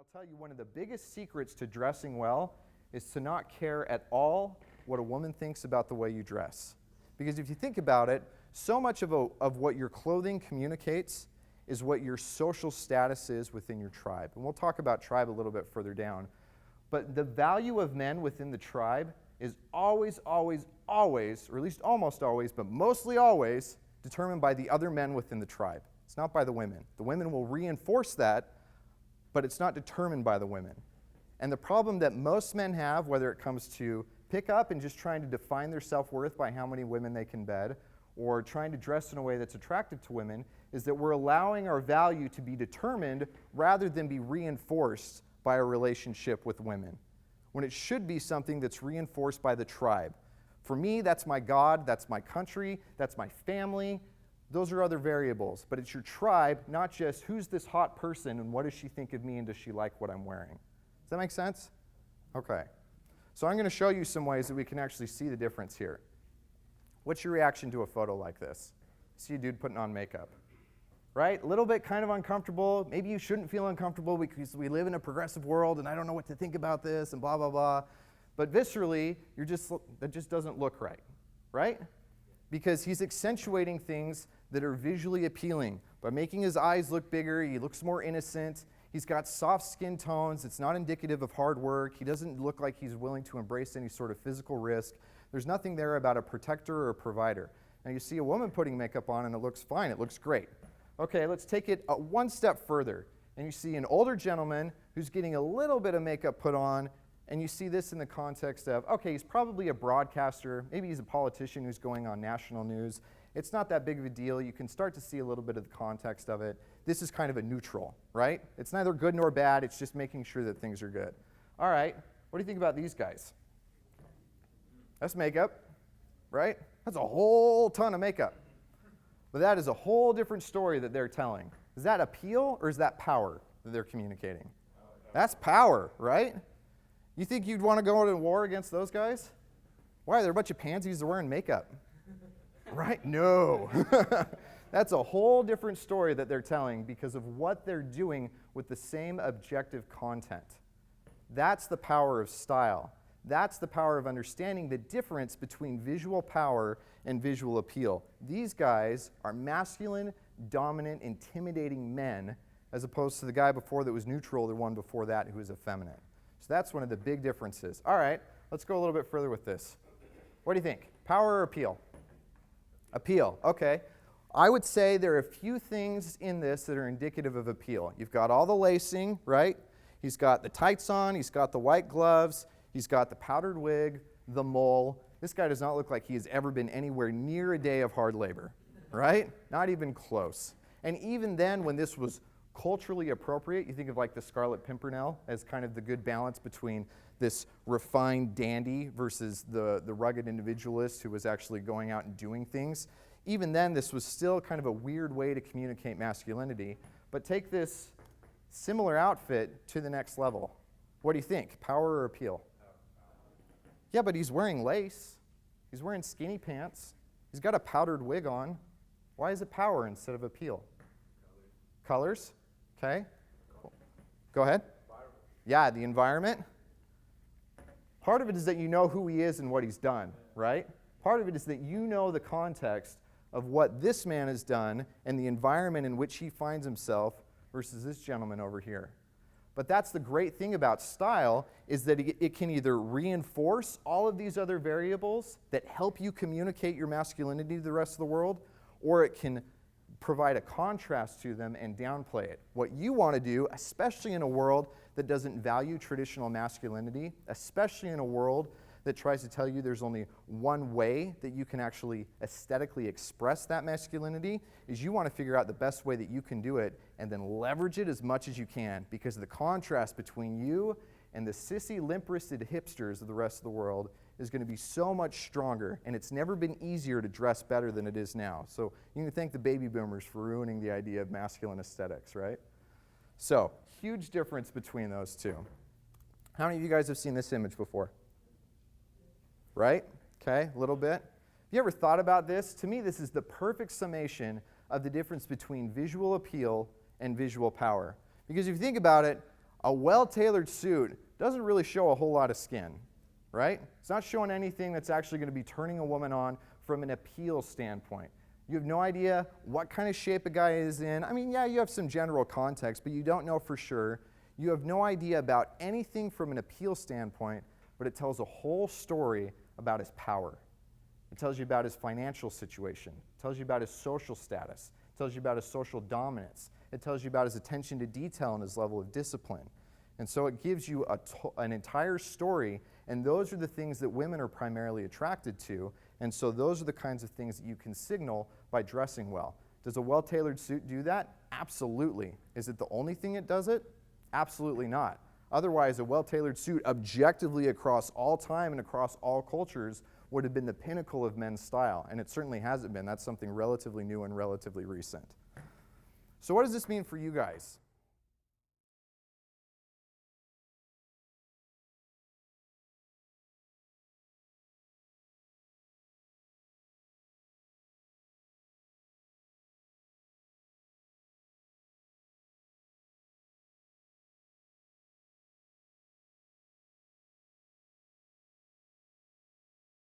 I'll tell you, one of the biggest secrets to dressing well is to not care at all what a woman thinks about the way you dress. Because if you think about it, so much of what your clothing communicates is what your social status is within your tribe. And we'll talk about tribe a little bit further down. But the value of men within the tribe is always, always, always, or at least almost always, but mostly always, determined by the other men within the tribe. It's not by the women. The women will reinforce that, but it's not determined by the women. And the problem that most men have, whether it comes to pick up and just trying to define their self-worth by how many women they can bed, or trying to dress in a way that's attractive to women, is that we're allowing our value to be determined rather than be reinforced by a relationship with women, when it should be something that's reinforced by the tribe. For me, that's my God, that's my country, that's my family. Those are other variables, but it's your tribe, not just who's this hot person and what does she think of me and does she like what I'm wearing. Does that make sense? Okay. So I'm going to show you some ways that we can actually see the difference here. What's your reaction to a photo like this? See a dude putting on makeup, right? A little bit kind of uncomfortable. Maybe you shouldn't feel uncomfortable because we live in a progressive world and I don't know what to think about this and blah, blah, blah. But viscerally, that just doesn't look right, right? Because he's accentuating things that are visually appealing. By making his eyes look bigger, he looks more innocent. He's got soft skin tones. It's not indicative of hard work. He doesn't look like he's willing to embrace any sort of physical risk. There's nothing there about a protector or a provider. Now you see a woman putting makeup on and it looks fine. It looks great. Okay, let's take it one step further. And you see an older gentleman who's getting a little bit of makeup put on, and you see this in the context of, okay, he's probably a broadcaster. Maybe he's a politician who's going on national news. It's not that big of a deal. You can start to see a little bit of the context of it. This is kind of a neutral, right? It's neither good nor bad. It's just making sure that things are good. All right, what do you think about these guys? That's makeup, right? That's a whole ton of makeup. But that is a whole different story that they're telling. Is that appeal or is that power that they're communicating? That's power, right? You think you'd want to go to war against those guys? Why? They're a bunch of pansies that are wearing makeup. Right? No. That's a whole different story that they're telling because of what they're doing with the same objective content. That's the power of style. That's the power of understanding the difference between visual power and visual appeal. These guys are masculine, dominant, intimidating men, as opposed to the guy before that was neutral, the one before that who was effeminate. So that's one of the big differences. All right, let's go a little bit further with this. What do you think? Power or appeal? Appeal, okay. I would say there are a few things in this that are indicative of appeal. You've got all the lacing, right? He's got the tights on, he's got the white gloves, he's got the powdered wig, the mole. This guy does not look like he has ever been anywhere near a day of hard labor, right? Not even close. And even then, when this was culturally appropriate, you think of like the Scarlet Pimpernel as kind of the good balance between this refined dandy versus the rugged individualist who was actually going out and doing things. Even then, this was still kind of a weird way to communicate masculinity. But take this similar outfit to the next level. What do you think? Power or appeal? Yeah, but he's wearing lace. He's wearing skinny pants. He's got a powdered wig on. Why is it power instead of appeal? Colors? Okay. Go ahead. Yeah, the environment. Part of it is that you know who he is and what he's done, right? Part of it is that you know the context of what this man has done and the environment in which he finds himself versus this gentleman over here. But that's the great thing about style, is that it can either reinforce all of these other variables that help you communicate your masculinity to the rest of the world, or it can provide a contrast to them and downplay it. What you want to do, especially in a world that doesn't value traditional masculinity, especially in a world that tries to tell you there's only one way that you can actually aesthetically express that masculinity, is you want to figure out the best way that you can do it and then leverage it as much as you can, because the contrast between you and the sissy, limp-wristed hipsters of the rest of the world is going to be so much stronger, and it's never been easier to dress better than it is now. So you can thank the baby boomers for ruining the idea of masculine aesthetics, right? So, huge difference between those two. How many of you guys have seen this image before? Right? Okay, a little bit. Have you ever thought about this? To me, this is the perfect summation of the difference between visual appeal and visual power. Because if you think about it, A well-tailored suit doesn't really show a whole lot of skin, right? It's not showing anything that's actually going to be turning a woman on from an appeal standpoint. You have no idea what kind of shape a guy is in. I mean, yeah, you have some general context, but you don't know for sure. You have no idea about anything from an appeal standpoint, but it tells a whole story about his power. It tells you about his financial situation. It tells you about his social status. It tells you about his social dominance. It tells you about his attention to detail and his level of discipline. And so it gives you an entire story, and those are the things that women are primarily attracted to. And so those are the kinds of things that you can signal by dressing well. Does a well-tailored suit do that? Absolutely. Is it the only thing it does it? Absolutely not. Otherwise, a well-tailored suit objectively across all time and across all cultures would have been the pinnacle of men's style, and it certainly hasn't been. That's something relatively new and relatively recent. So what does this mean for you guys?